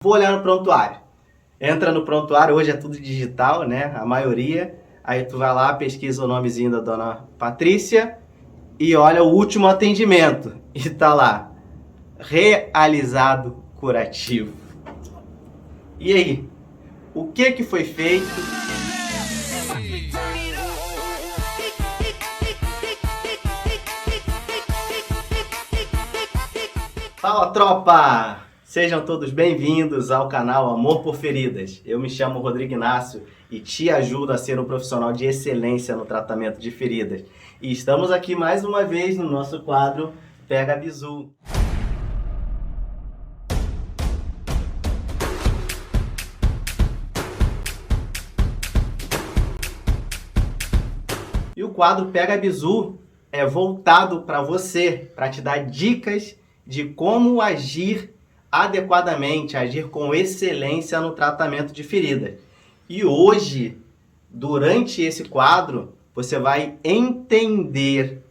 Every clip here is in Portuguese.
Vou olhar no prontuário. Entra no prontuário, hoje é tudo digital, né? A maioria. Aí tu vai lá, pesquisa o nomezinho da dona Patrícia e olha o último atendimento. E tá lá, realizado curativo. E aí? O que foi feito? Fala, tropa! Sejam todos bem-vindos ao canal Amor por Feridas. Eu me chamo Rodrigo Inácio e te ajudo a ser um profissional de excelência no tratamento de feridas. E estamos aqui mais uma vez no nosso quadro Pega Bizu. E o quadro Pega Bizu é voltado para você, para te dar dicas de como agir adequadamente, agir com excelência no tratamento de feridas. E hoje, durante esse quadro, você vai entender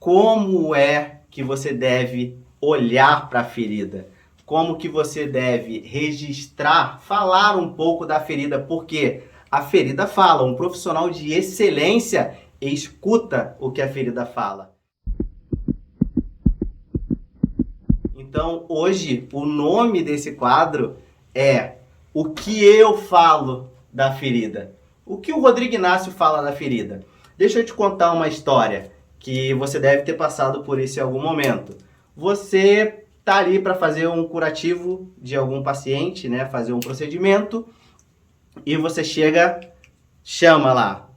como é que você deve olhar para a ferida, como que você deve registrar, falar um pouco da ferida, porque a ferida fala, um profissional de excelência escuta o que a ferida fala. Então, hoje, o nome desse quadro é O que eu falo da ferida. O que o Rodrigo Inácio fala da ferida? Deixa eu te contar uma história que você deve ter passado por isso em algum momento. Você tá ali para fazer um curativo de algum paciente, né? Fazer um procedimento e você chama lá,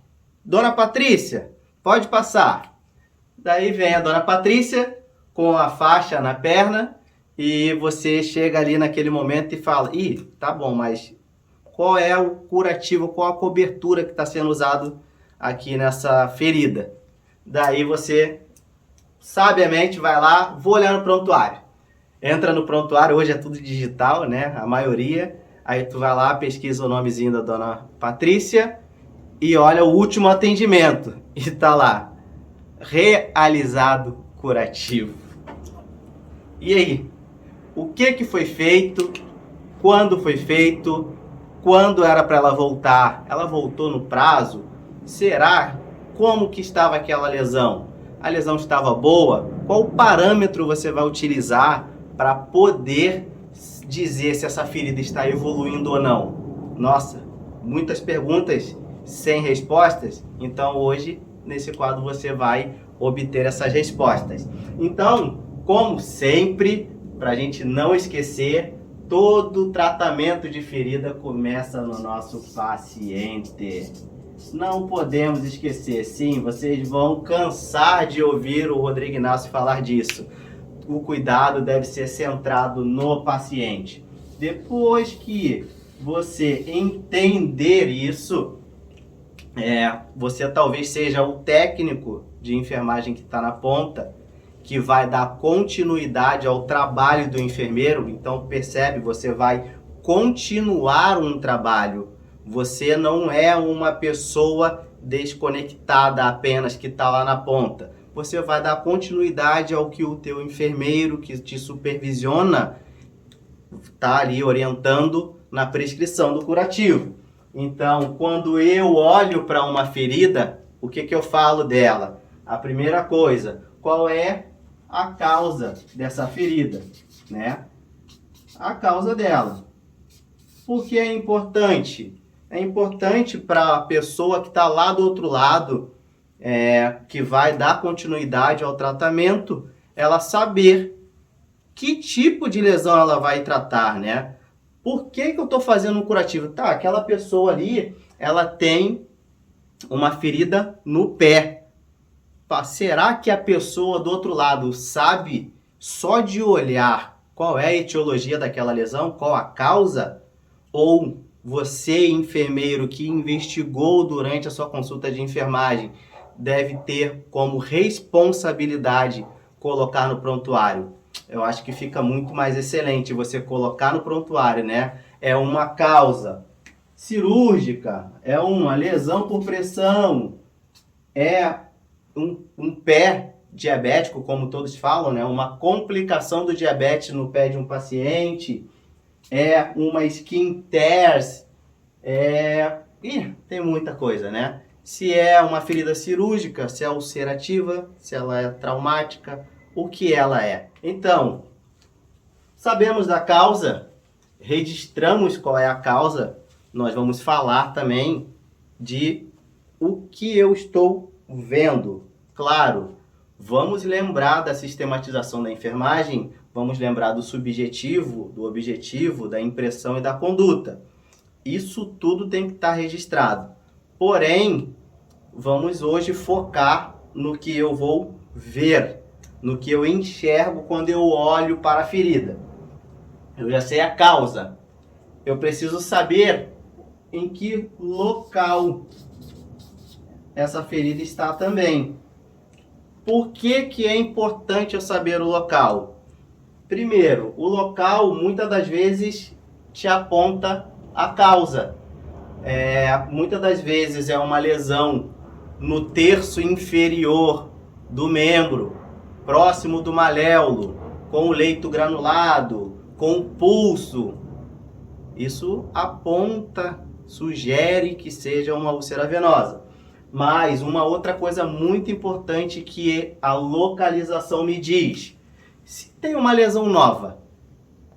Dona Patrícia, pode passar. Daí vem a Dona Patrícia com a faixa na perna e você chega ali naquele momento e fala, tá bom, mas qual é o curativo, qual a cobertura que está sendo usado aqui nessa ferida? Daí você, sabiamente, vai lá, vou olhar no prontuário. Entra no prontuário, hoje é tudo digital, né? A maioria. Aí tu vai lá, pesquisa o nomezinho da dona Patrícia e olha o último atendimento. E tá lá, realizado curativo. E aí? O que foi feito? Quando foi feito? Quando era para ela voltar? Ela voltou no prazo? Será? Como que estava aquela lesão? A lesão estava boa? Qual parâmetro você vai utilizar para poder dizer se essa ferida está evoluindo ou não? Nossa, muitas perguntas sem respostas. Então hoje, nesse quadro, você vai obter essas respostas. Então, como sempre, para a gente não esquecer, todo tratamento de ferida começa no nosso paciente. Não podemos esquecer, sim, vocês vão cansar de ouvir o Rodrigo Inácio falar disso. O cuidado deve ser centrado no paciente. Depois que você entender isso, você talvez seja o técnico de enfermagem que está na ponta, que vai dar continuidade ao trabalho do enfermeiro. Então percebe, você vai continuar um trabalho. Você não é uma pessoa desconectada apenas que está lá na ponta. Você vai dar continuidade ao que o teu enfermeiro que te supervisiona está ali orientando na prescrição do curativo. Então, quando eu olho para uma ferida, o que eu falo dela? A primeira coisa, qual é a causa dessa ferida, né? A causa dela. Por que é importante? É importante para a pessoa que está lá do outro lado, que vai dar continuidade ao tratamento, ela saber que tipo de lesão ela vai tratar, né? Por que eu estou fazendo um curativo? Tá, aquela pessoa ali, ela tem uma ferida no pé. Será que a pessoa do outro lado sabe, só de olhar, qual é a etiologia daquela lesão, qual a causa? Ou você, enfermeiro, que investigou durante a sua consulta de enfermagem, deve ter como responsabilidade colocar no prontuário? Eu acho que fica muito mais excelente você colocar no prontuário, né? É uma causa cirúrgica, é uma lesão por pressão, é um pé diabético, como todos falam, né? Uma complicação do diabetes no pé de um paciente. é uma skin tears, tem muita coisa, né? Se é uma ferida cirúrgica, se é ulcerativa, se ela é traumática, o que ela é. Então, sabemos da causa, registramos qual é a causa, nós vamos falar também de o que eu estou vendo. Claro, vamos lembrar da sistematização da enfermagem, vamos lembrar do subjetivo, do objetivo, da impressão e da conduta. Isso tudo tem que estar registrado. Porém, vamos hoje focar no que eu vou ver, no que eu enxergo quando eu olho para a ferida. Eu já sei a causa. Eu preciso saber em que local essa ferida está também. Por que é importante eu saber o local? Primeiro, o local muitas das vezes te aponta a causa. Muitas das vezes é uma lesão no terço inferior do membro, próximo do maléolo, com o leito granulado, com o pulso. Isso aponta, sugere que seja uma úlcera venosa. Mas uma outra coisa muito importante que a localização me diz. Se tem uma lesão nova,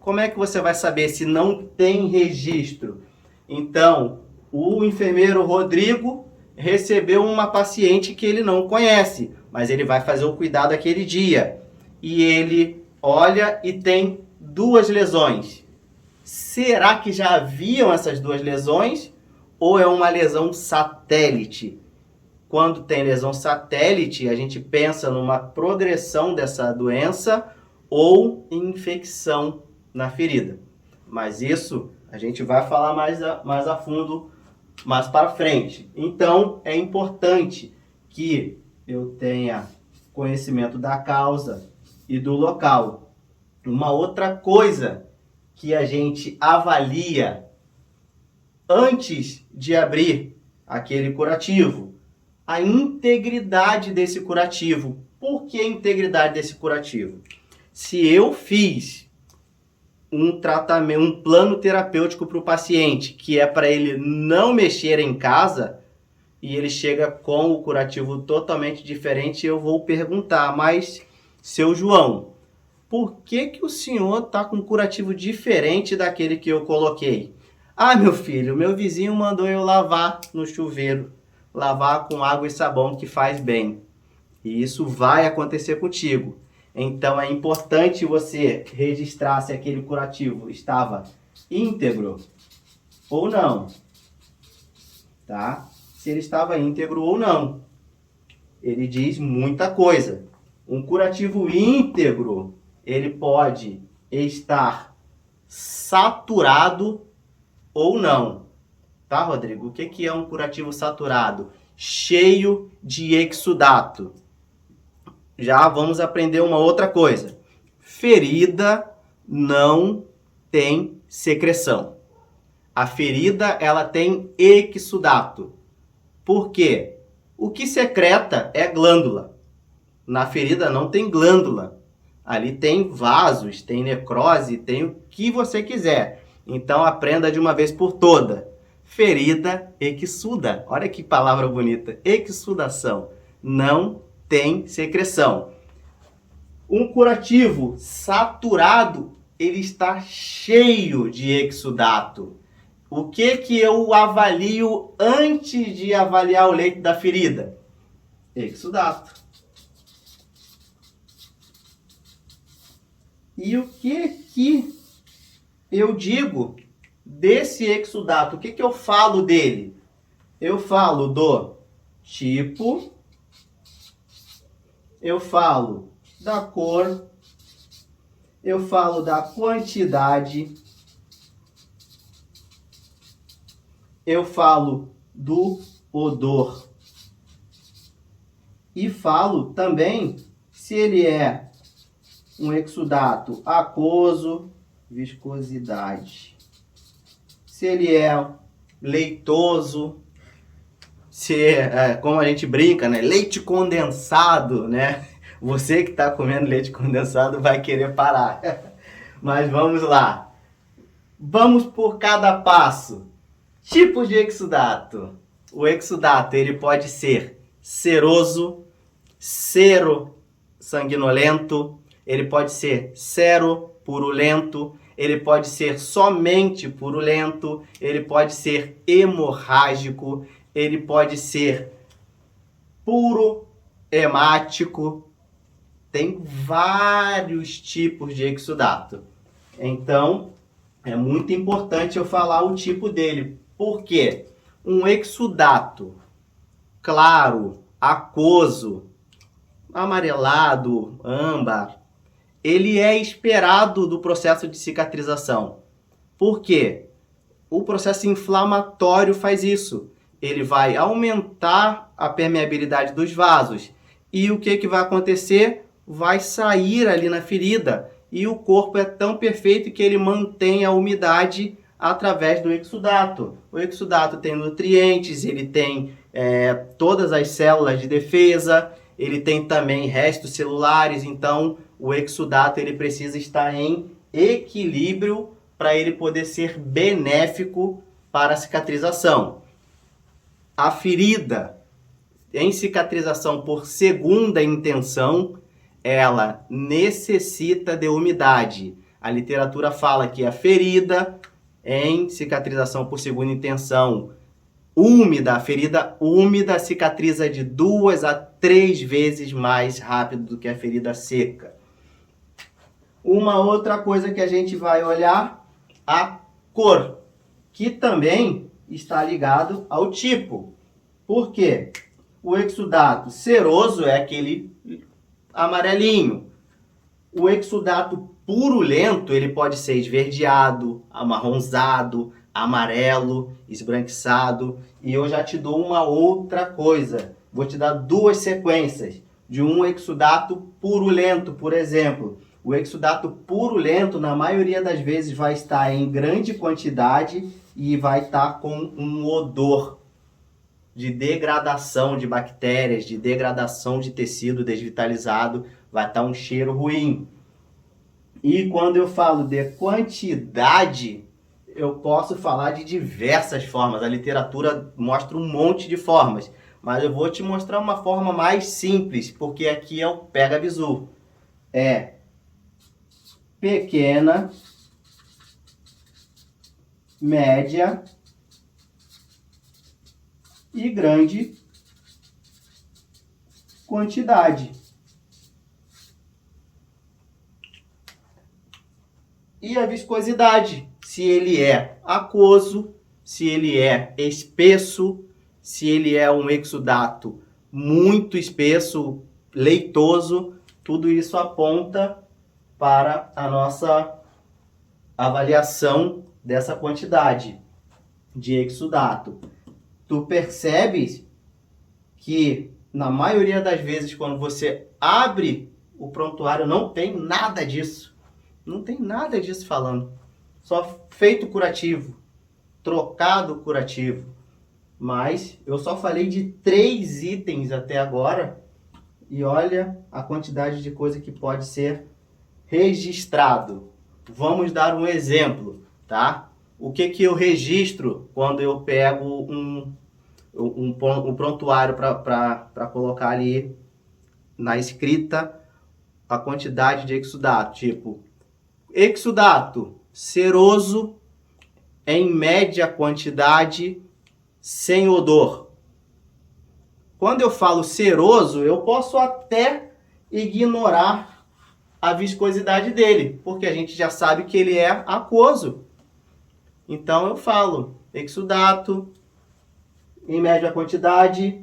como é que você vai saber se não tem registro? Então, o enfermeiro Rodrigo recebeu uma paciente que ele não conhece, mas ele vai fazer o cuidado aquele dia. E ele olha e tem 2 lesões. Será que já haviam essas 2 lesões? Ou é uma lesão satélite? Quando tem lesão satélite, a gente pensa numa progressão dessa doença ou em infecção na ferida. Mas isso a gente vai falar mais a fundo mais para frente. Então, é importante que eu tenha conhecimento da causa e do local. Uma outra coisa que a gente avalia antes de abrir aquele curativo, a integridade desse curativo. Por que a integridade desse curativo? Se eu fiz um tratamento, um plano terapêutico para o paciente, que é para ele não mexer em casa, e ele chega com o curativo totalmente diferente, eu vou perguntar, mas, seu João, por que o senhor está com um curativo diferente daquele que eu coloquei? Ah, meu filho, meu vizinho mandou eu lavar no chuveiro, lavar com água e sabão que faz bem. E isso vai acontecer contigo. Então é importante você registrar se aquele curativo estava íntegro ou não, tá? Se ele estava íntegro ou não. Ele diz muita coisa. Um curativo íntegro, ele pode estar saturado ou não. Tá, Rodrigo? O que é um curativo saturado? Cheio de exudato. Já vamos aprender uma outra coisa. Ferida não tem secreção. A ferida, ela tem exudato. Por quê? O que secreta é glândula. Na ferida não tem glândula. Ali tem vasos, tem necrose, tem o que você quiser. Então aprenda de uma vez por toda. Ferida exuda. Olha que palavra bonita. Exudação. Não tem secreção. Um curativo saturado, ele está cheio de exudato. O que eu avalio antes de avaliar o leito da ferida? Exudato. E o que eu digo desse exudato? O que eu falo dele? Eu falo do tipo, eu falo da cor, eu falo da quantidade, eu falo do odor e falo também se ele é um exudato aquoso, viscosidade, se ele é leitoso, se como a gente brinca, né? Leite condensado, né? Você que está comendo leite condensado vai querer parar. Mas vamos lá. Vamos por cada passo. Tipos de exudato. O exudato ele pode ser seroso, sero-sanguinolento, ele pode ser sero-purulento, ele pode ser somente purulento, ele pode ser hemorrágico, ele pode ser puro hemático. Tem vários tipos de exudato. Então, é muito importante eu falar o tipo dele. Por quê? Um exudato claro, aquoso, amarelado, âmbar, ele é esperado do processo de cicatrização. Por quê? O processo inflamatório faz isso. Ele vai aumentar a permeabilidade dos vasos. E o que vai acontecer? Vai sair ali na ferida. E o corpo é tão perfeito que ele mantém a umidade através do exudato. O exudato tem nutrientes, ele tem todas as células de defesa, ele tem também restos celulares, então o exudato ele precisa estar em equilíbrio para ele poder ser benéfico para a cicatrização. A ferida em cicatrização por segunda intenção, ela necessita de umidade. A literatura fala que a ferida em cicatrização por segunda intenção úmida, a ferida úmida cicatriza de 2 a 3 vezes mais rápido do que a ferida seca. Uma outra coisa que a gente vai olhar, a cor, que também está ligado ao tipo. Por quê? O exudato seroso é aquele amarelinho. O exudato purulento, ele pode ser esverdeado, amarronzado, amarelo, esbranquiçado. E eu já te dou uma outra coisa. Vou te dar 2 sequências de um exudato purulento, por exemplo. O exudato purulento, na maioria das vezes, vai estar em grande quantidade e vai estar com um odor de degradação de bactérias, de degradação de tecido desvitalizado, vai estar um cheiro ruim. E quando eu falo de quantidade, eu posso falar de diversas formas. A literatura mostra um monte de formas, mas eu vou te mostrar uma forma mais simples, porque aqui é o pega-bizu. É pequena, média e grande quantidade. E a viscosidade, se ele é aquoso, se ele é espesso, se ele é um exudato muito espesso, leitoso, tudo isso aponta para a nossa avaliação dessa quantidade de exudato. Tu percebes que na maioria das vezes quando você abre o prontuário não tem nada disso. Não tem nada disso falando. Só feito curativo, trocado curativo. Mas eu só falei de 3 itens até agora. E olha a quantidade de coisa que pode ser registrado. Vamos dar um exemplo, tá? O que eu registro quando eu pego um prontuário para colocar ali na escrita a quantidade de exudato? Tipo, exudato seroso em média quantidade, sem odor. Quando eu falo seroso, eu posso até ignorar a viscosidade dele, porque a gente já sabe que ele é aquoso. Então eu falo exudato em média quantidade,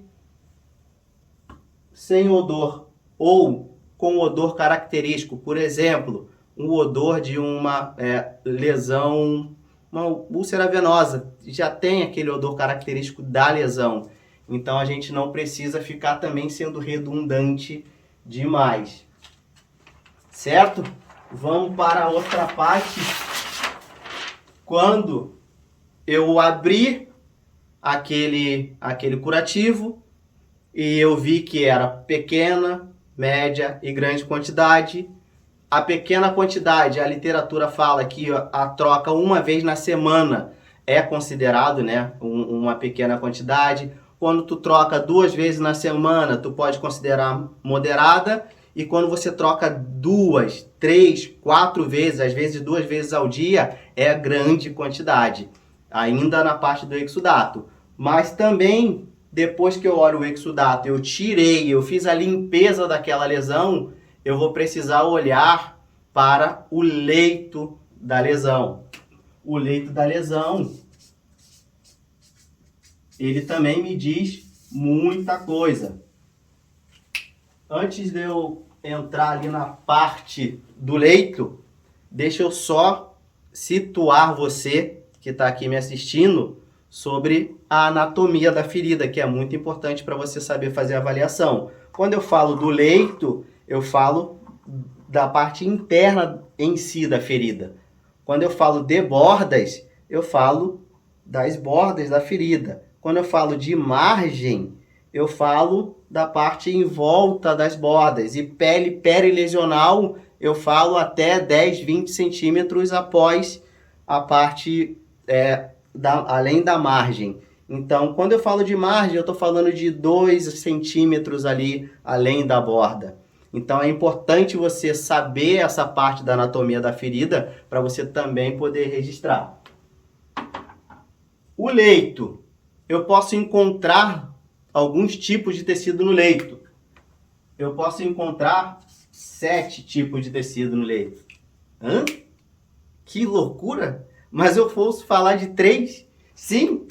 sem odor ou com odor característico. Por exemplo, um odor de uma lesão, uma úlcera venosa, já tem aquele odor característico da lesão. Então a gente não precisa ficar também sendo redundante demais. Certo? Vamos para a outra parte. Quando eu abri aquele curativo e eu vi que era pequena, média e grande quantidade, a pequena quantidade, a literatura fala que a troca uma vez na semana é considerado, né, uma pequena quantidade. Quando tu troca 2 vezes na semana, tu pode considerar moderada. E quando você troca 2, 3, 4 vezes, às vezes 2 vezes ao dia, é grande quantidade. Ainda na parte do exudato. Mas também, depois que eu olho o exudato, eu tirei, eu fiz a limpeza daquela lesão, eu vou precisar olhar para o leito da lesão. O leito da lesão, ele também me diz muita coisa. Antes de eu entrar ali na parte do leito, deixa eu só situar você que está aqui me assistindo sobre a anatomia da ferida, que é muito importante para você saber fazer a avaliação. Quando eu falo do leito, eu falo da parte interna em si da ferida. Quando eu falo de bordas, eu falo das bordas da ferida. Quando eu falo de margem, eu falo da parte em volta das bordas. E pele perilesional, eu falo até 10, 20 centímetros após a parte, além da margem. Então, quando eu falo de margem, eu estou falando de 2 centímetros ali além da borda. Então, é importante você saber essa parte da anatomia da ferida para você também poder registrar. O leito. Eu posso encontrar alguns tipos de tecido no leito. Eu posso encontrar 7 tipos de tecido no leito. Hã? Que loucura! Mas eu posso falar de 3? Sim,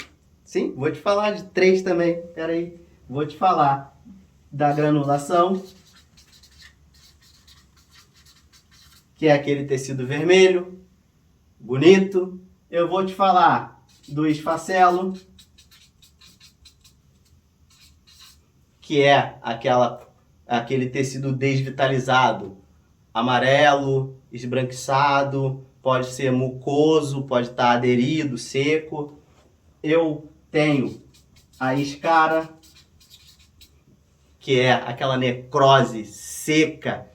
vou te falar de 3 também. Espera aí, vou te falar da granulação, que é aquele tecido vermelho, bonito. Eu vou te falar do esfacelo, que é aquele tecido desvitalizado, amarelo, esbranquiçado, pode ser mucoso, pode estar aderido, seco. Eu tenho a escara, que é aquela necrose seca,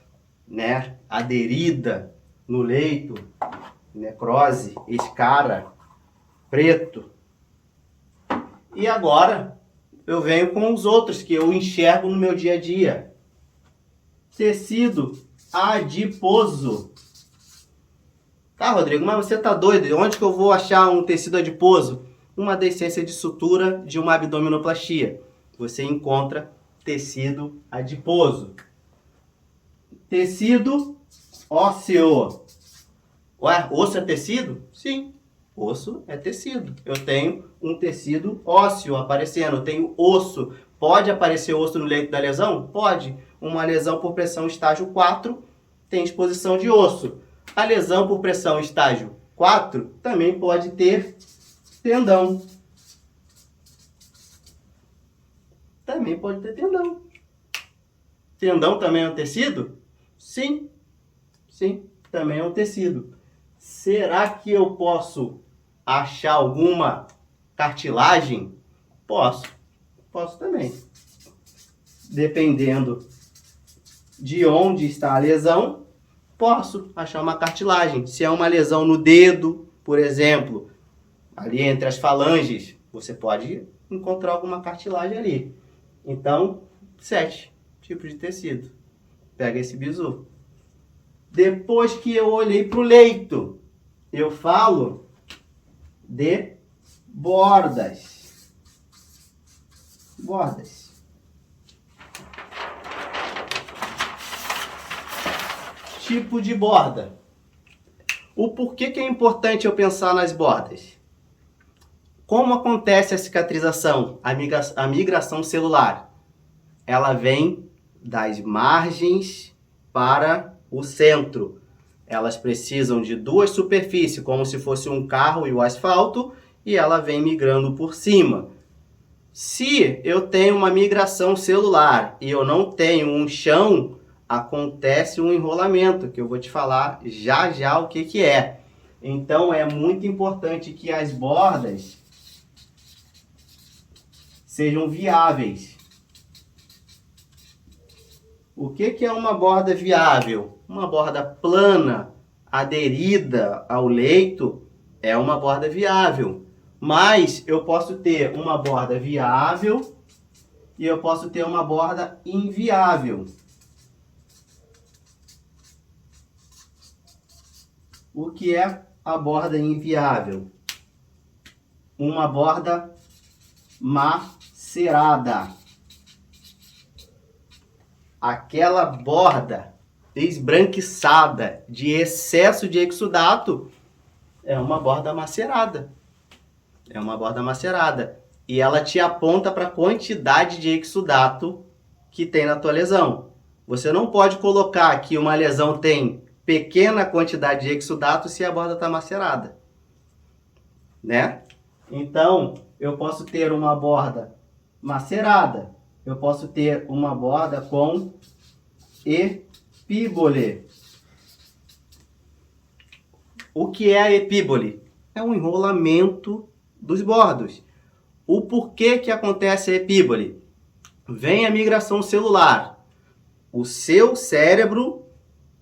né, aderida no leito, necrose, escara, preto. E agora eu venho com os outros que eu enxergo no meu dia a dia. Tecido adiposo. Tá, Rodrigo, mas você tá doido? Onde que eu vou achar um tecido adiposo? Uma decência de sutura de uma abdominoplastia. Você encontra tecido adiposo. Tecido ósseo. Ué, osso é tecido? Sim, osso é tecido. Eu tenho um tecido ósseo aparecendo, eu tenho osso. Pode aparecer osso no leito da lesão? Pode. Uma lesão por pressão estágio 4 tem exposição de osso. A lesão por pressão estágio 4 também pode ter tendão. Também pode ter tendão. Tendão também é um tecido? Sim, também é um tecido. Será que eu posso achar alguma cartilagem? Posso também. Dependendo de onde está a lesão, posso achar uma cartilagem. Se é uma lesão no dedo, por exemplo, ali entre as falanges, você pode encontrar alguma cartilagem ali. Então, 7 tipos de tecido. Pega esse bizu. Depois que eu olhei para o leito, eu falo de bordas. Bordas. Tipo de borda. O porquê que é importante eu pensar nas bordas? Como acontece a cicatrização, a migração celular? Ela vem das margens para o centro. Elas precisam de 2 superfícies, como se fosse um carro e o asfalto, e ela vem migrando por cima. Se eu tenho uma migração celular e eu não tenho um chão, acontece um enrolamento, que eu vou te falar já já o que é. Então é muito importante que as bordas sejam viáveis. O que é uma borda viável? Uma borda plana, aderida ao leito, é uma borda viável. Mas eu posso ter uma borda viável e eu posso ter uma borda inviável. O que é a borda inviável? Uma borda macerada. Aquela borda esbranquiçada de excesso de exudato é uma borda macerada. É uma borda macerada. E ela te aponta para a quantidade de exudato que tem na tua lesão. Você não pode colocar que uma lesão tem pequena quantidade de exudato se a borda está macerada, né? Então, eu posso ter uma borda macerada. Eu posso ter uma borda com epíbole. O que é a epíbole? É um enrolamento dos bordos. O porquê que acontece a epíbole? Vem a migração celular. O seu cérebro,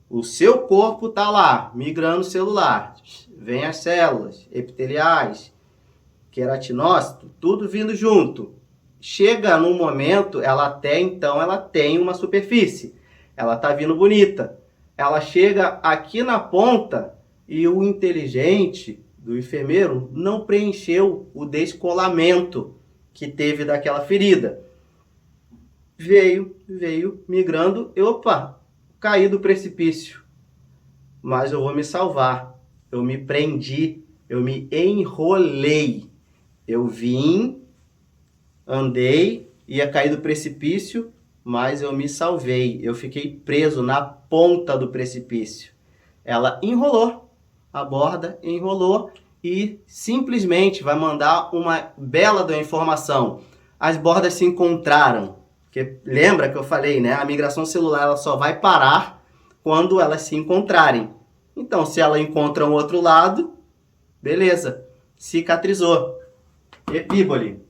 o seu corpo está lá, migrando celular. Vem as células epiteliais, queratinócito, tudo vindo junto. Chega num momento, ela tem uma superfície. Ela está vindo bonita. Ela chega aqui na ponta e o inteligente do enfermeiro não preencheu o descolamento que teve daquela ferida. Veio migrando, opa, caí do precipício. Mas eu vou me salvar. Eu me prendi, eu me enrolei. Eu vim, andei, ia cair do precipício, mas eu me salvei. Eu fiquei preso na ponta do precipício. Ela enrolou, a borda enrolou e simplesmente vai mandar uma bela da informação. As bordas se encontraram. Porque lembra que eu falei, né? A migração celular ela só vai parar quando elas se encontrarem. Então, se ela encontra um outro lado, beleza, cicatrizou. Epíbole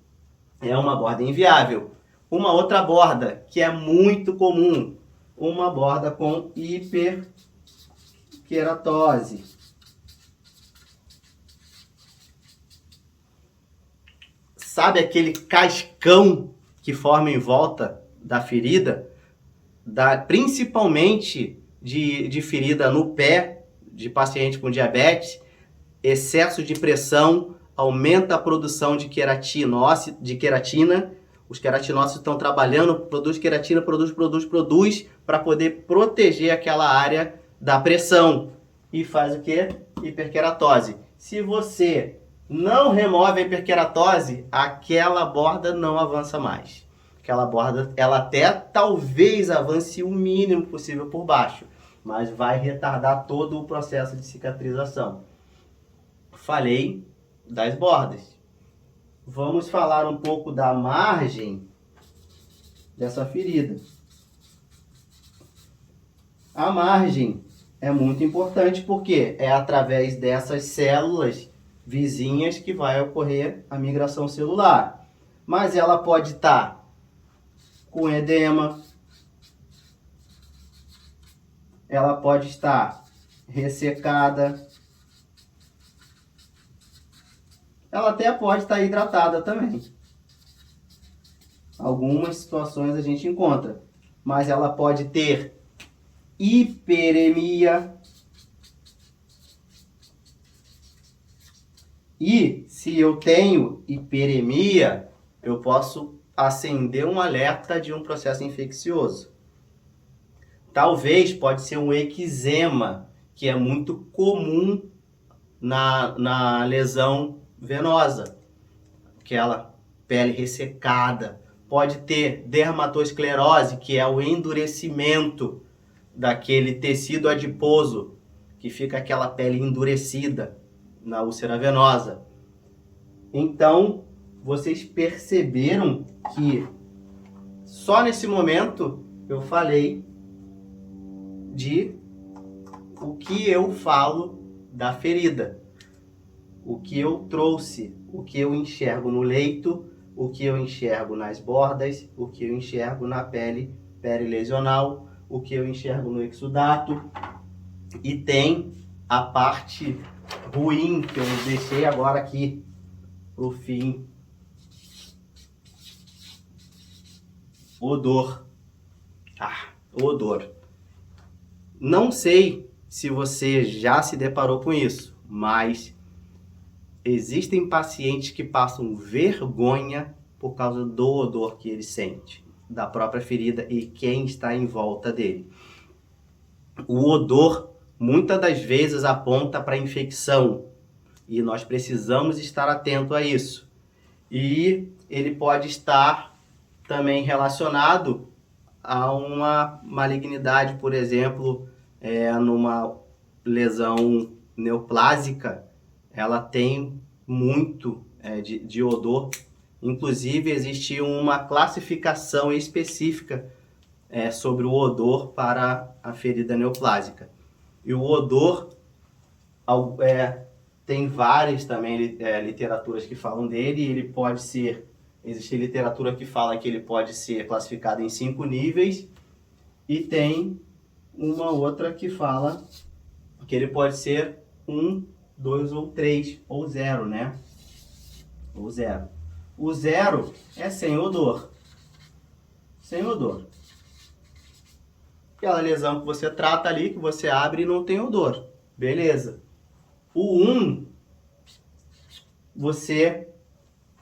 é uma borda inviável. Uma outra borda que é muito comum, uma borda com hiperqueratose. Sabe aquele cascão que forma em volta da ferida? Principalmente de ferida no pé, de paciente com diabetes, excesso de pressão aumenta a produção de queratina. Os queratinócitos estão trabalhando, produz queratina, produz para poder proteger aquela área da pressão. E faz o quê? Hiperqueratose. Se você não remove a hiperqueratose, aquela borda não avança mais. Aquela borda, ela até talvez avance o mínimo possível por baixo, mas vai retardar todo o processo de cicatrização. Falei das bordas. Vamos falar um pouco da margem dessa ferida. A margem é muito importante porque é através dessas células vizinhas que vai ocorrer a migração celular. Mas ela pode estar com edema, ela pode estar ressecada, ela até pode estar hidratada também. Algumas situações a gente encontra, mas ela pode ter hiperemia. E se eu tenho hiperemia, eu posso acender um alerta de um processo infeccioso. Talvez pode ser um eczema, que é muito comum na lesão venosa. Aquela pele ressecada. Pode ter dermatosclerose, que é o endurecimento daquele tecido adiposo, que fica aquela pele endurecida na úlcera venosa. Então, vocês perceberam que só nesse momento eu falei de o que eu falo da ferida, o que eu trouxe, o que eu enxergo no leito, o que eu enxergo nas bordas, o que eu enxergo na pele perilesional, o que eu enxergo no exudato. E tem a parte ruim que eu deixei agora aqui pro fim. Odor. Odor. Não sei se você já se deparou com isso, mas existem pacientes que passam vergonha por causa do odor que ele sente, da própria ferida e quem está em volta dele. O odor, muitas das vezes, aponta para infecção e nós precisamos estar atento a isso. E ele pode estar também relacionado a uma malignidade, por exemplo, numa lesão neoplásica, ela tem muito de odor. Inclusive, existe uma classificação específica sobre o odor para a ferida neoplásica. E o odor, tem várias também literaturas que falam dele, ele pode ser... Existe literatura que fala que ele pode ser classificado em 5 níveis e tem uma outra que fala que ele pode ser 1, 2 ou 3, ou 0, né? Ou 0. O 0 é sem odor. Sem odor. Aquela lesão que você trata ali, que você abre e não tem odor. Beleza. O 1, você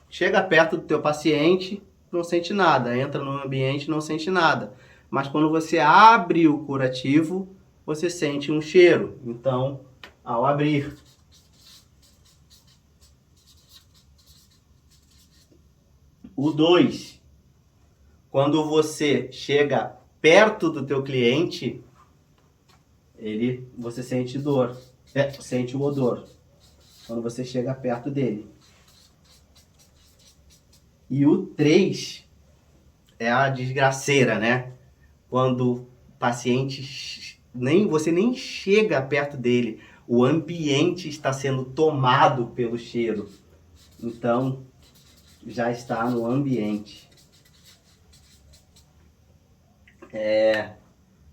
chega perto do teu paciente, não sente nada. Entra no ambiente, não sente nada. Mas quando você abre o curativo, você sente um cheiro. Então, ao abrir... O 2, quando você chega perto do teu cliente, você sente dor, sente o odor, quando você chega perto dele. E o 3 é a desgraceira, né? Quando o paciente, você nem chega perto dele, o ambiente está sendo tomado pelo cheiro. Então, já está no ambiente.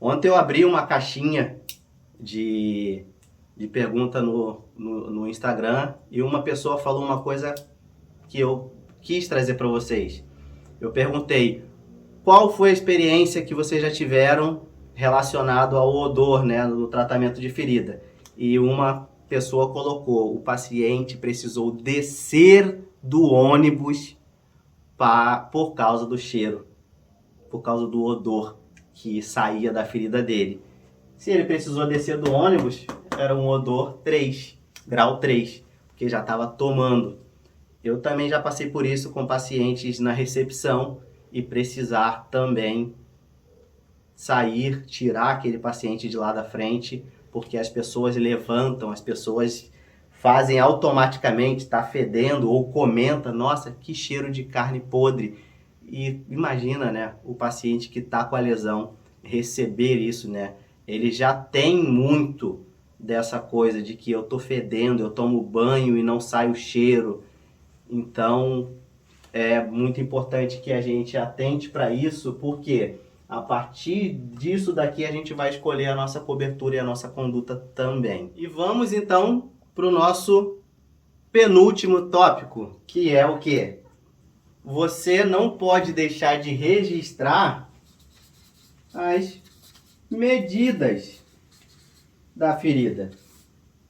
Ontem eu abri uma caixinha de pergunta no Instagram e uma pessoa falou uma coisa que eu quis trazer para vocês. Eu perguntei qual foi a experiência que vocês já tiveram relacionado ao odor, né, no tratamento de ferida. E uma pessoa colocou: o paciente precisou descer do ônibus por causa do cheiro, por causa do odor que saía da ferida dele. Se ele precisou descer do ônibus, era um odor 3, grau 3, porque já estava tomando. Eu também já passei por isso com pacientes na recepção e precisar também sair, tirar aquele paciente de lá da frente, porque as pessoas levantam, as pessoas fazem automaticamente, tá fedendo ou comenta: nossa, que cheiro de carne podre. E imagina, né, o paciente que tá com a lesão receber isso, né? Ele já tem muito dessa coisa de que eu tô fedendo, eu tomo banho e não sai o cheiro. Então, é muito importante que a gente atente para isso, porque a partir disso daqui a gente vai escolher a nossa cobertura e a nossa conduta também. E vamos então para o nosso penúltimo tópico, que é o quê? Você não pode deixar de registrar as medidas da ferida.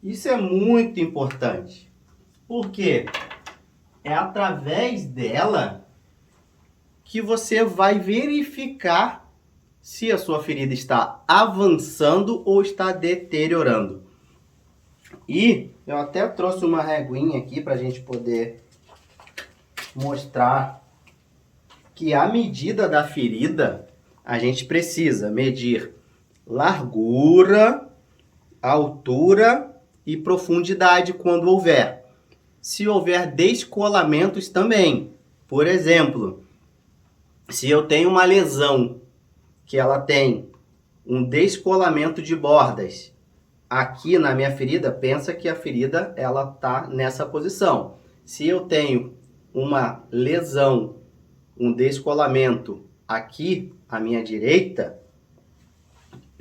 Isso é muito importante, porque é através dela que você vai verificar se a sua ferida está avançando ou está deteriorando. E eu até trouxe uma reguinha aqui para a gente poder mostrar que a medida da ferida, a gente precisa medir largura, altura e profundidade quando houver. Se houver descolamentos também. Por exemplo, se eu tenho uma lesão que ela tem um descolamento de bordas aqui na minha ferida, pensa que a ferida ela tá nessa posição. Se eu tenho uma lesão, um descolamento aqui à minha direita,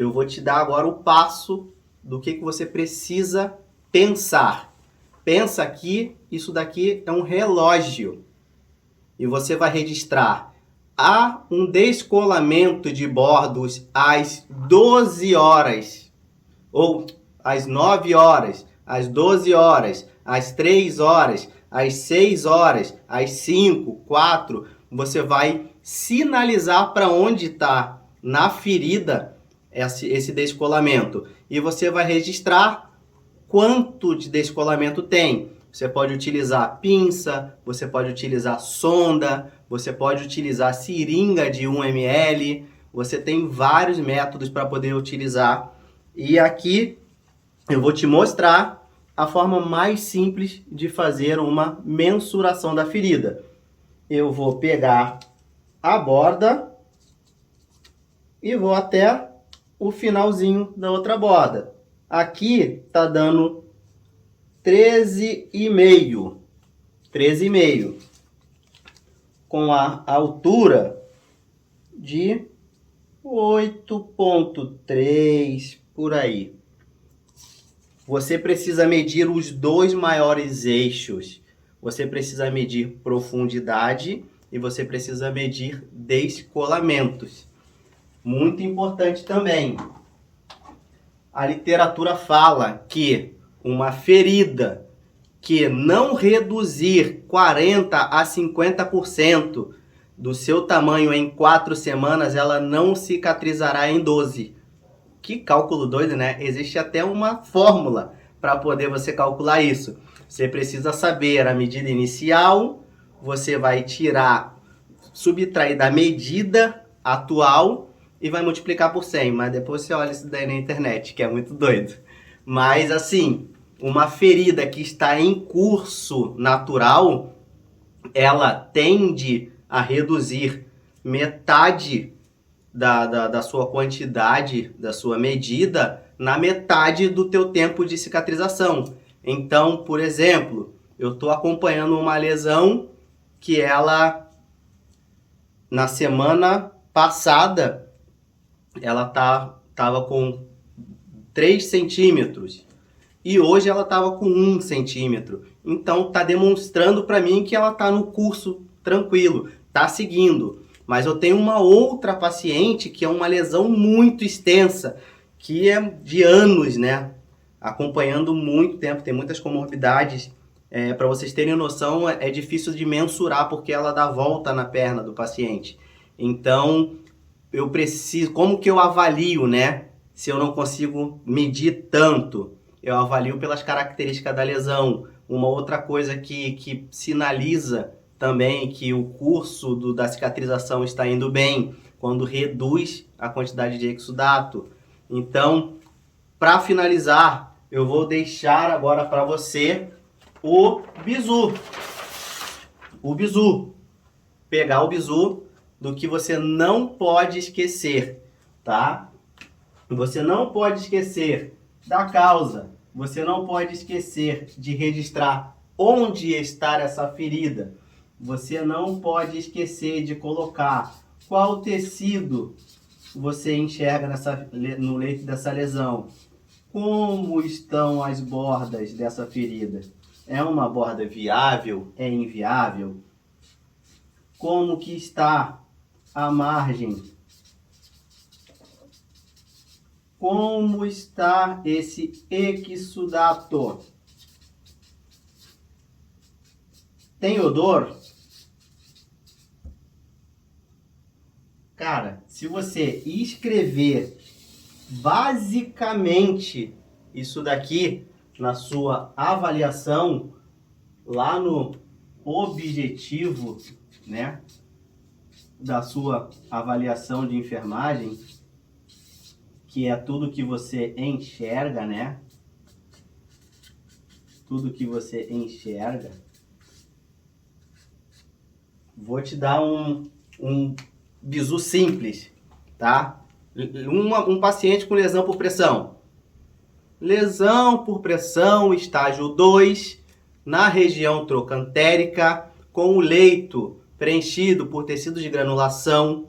eu vou te dar agora o passo do que você precisa pensar. Pensa aqui, isso daqui é um relógio. E você vai registrar: há um descolamento de bordos às 12 horas, ou às 9 horas, às 12 horas, às 3 horas, às 6 horas, às 5, 4. Você vai sinalizar para onde está na ferida esse descolamento. E você vai registrar quanto de descolamento tem. Você pode utilizar pinça, você pode utilizar sonda, você pode utilizar seringa de 1 ml. Você tem vários métodos para poder utilizar. E aqui eu vou te mostrar a forma mais simples de fazer uma mensuração da ferida. Eu vou pegar a borda e vou até o finalzinho da outra borda. Aqui está dando 13,5. 13,5. Com a altura de 8,3 por aí. Você precisa medir os dois maiores eixos. Você precisa medir profundidade e você precisa medir descolamentos. Muito importante também. A literatura fala que uma ferida que não reduzir 40 a 50% do seu tamanho em 4 semanas, ela não cicatrizará em 12. Que cálculo doido, né? Existe até uma fórmula para poder você calcular isso. Você precisa saber a medida inicial, você vai subtrair da medida atual e vai multiplicar por 100. Mas depois você olha isso daí na internet, que é muito doido. Mas assim, uma ferida que está em curso natural, ela tende a reduzir metade da sua quantidade, da sua medida, na metade do teu tempo de cicatrização. Então, por exemplo, eu estou acompanhando uma lesão que ela, na semana passada, ela estava com 3 centímetros e hoje ela estava com 1 centímetro. Então, está demonstrando para mim que ela está no curso tranquilo, está seguindo. Mas eu tenho uma outra paciente que é uma lesão muito extensa, que é de anos, né? Acompanhando muito tempo, tem muitas comorbidades. Para vocês terem noção, é difícil de mensurar porque ela dá volta na perna do paciente. Então, eu preciso, como que eu avalio, né? Se eu não consigo medir tanto, eu avalio pelas características da lesão. Uma outra coisa que sinaliza também que o curso da cicatrização está indo bem, quando reduz a quantidade de exudato. Então, para finalizar, eu vou deixar agora para você o bizu. O bizu. Pegar o bizu do que você não pode esquecer, tá? Você não pode esquecer da causa. Você não pode esquecer de registrar onde está essa ferida. Você não pode esquecer de colocar qual tecido você enxerga no leito dessa lesão. Como estão as bordas dessa ferida? É uma borda viável? É inviável? Como que está a margem? Como está esse exudato? Tem odor? Cara, se você escrever basicamente isso daqui na sua avaliação, lá no objetivo, né, da sua avaliação de enfermagem, que é tudo que você enxerga, né? Tudo que você enxerga. Vou te dar um bizu simples, tá? Um paciente com lesão por pressão. Lesão por pressão, estágio 2, na região trocantérica, com o leito preenchido por tecido de granulação.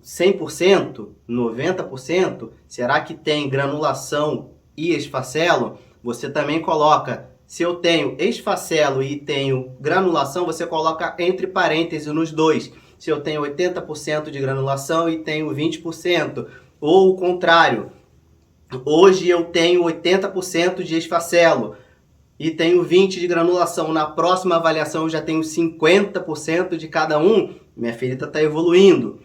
100%, 90%? Será que tem granulação e esfacelo? Você também coloca, se eu tenho esfacelo e tenho granulação, você coloca entre parênteses nos dois. Se eu tenho 80% de granulação e tenho 20%, ou o contrário. Hoje eu tenho 80% de esfacelo e tenho 20% de granulação. Na próxima avaliação eu já tenho 50% de cada um. Minha ferida está evoluindo.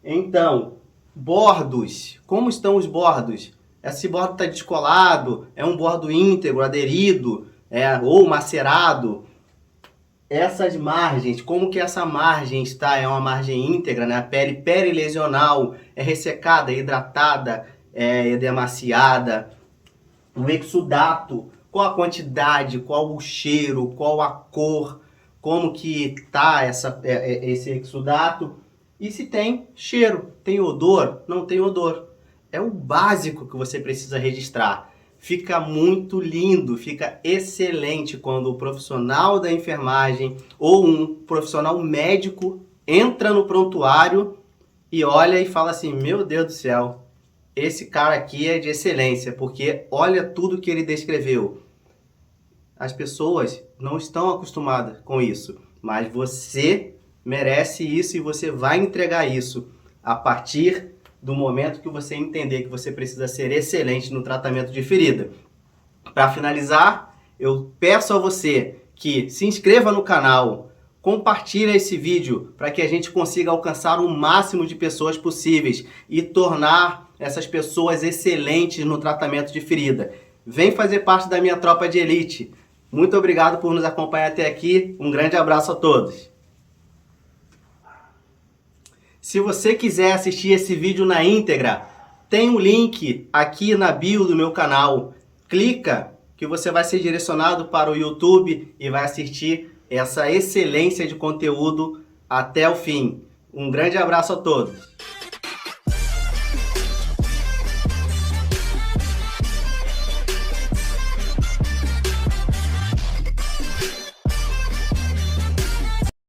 Então, bordos. Como estão os bordos? Esse bordo está descolado? É um bordo íntegro, aderido? Ou macerado? Essas margens, como que essa margem está? É uma margem íntegra, né? A pele perilesional é ressecada, é hidratada, é edemaciada. O exudato, qual a quantidade, qual o cheiro, qual a cor, como que tá esse exudato. E se tem cheiro, tem odor, não tem odor. É o básico que você precisa registrar. Fica muito lindo, fica excelente quando o profissional da enfermagem ou um profissional médico entra no prontuário e olha e fala assim, meu Deus do céu, esse cara aqui é de excelência, porque olha tudo que ele descreveu. As pessoas não estão acostumadas com isso, mas você merece isso e você vai entregar isso a partir do momento que você entender que você precisa ser excelente no tratamento de ferida. Para finalizar, eu peço a você que se inscreva no canal, compartilhe esse vídeo para que a gente consiga alcançar o máximo de pessoas possíveis e tornar essas pessoas excelentes no tratamento de ferida. Vem fazer parte da minha tropa de elite. Muito obrigado por nos acompanhar até aqui. Um grande abraço a todos. Se você quiser assistir esse vídeo na íntegra, tem um link aqui na bio do meu canal. Clica que você vai ser direcionado para o YouTube e vai assistir essa excelência de conteúdo até o fim. Um grande abraço a todos.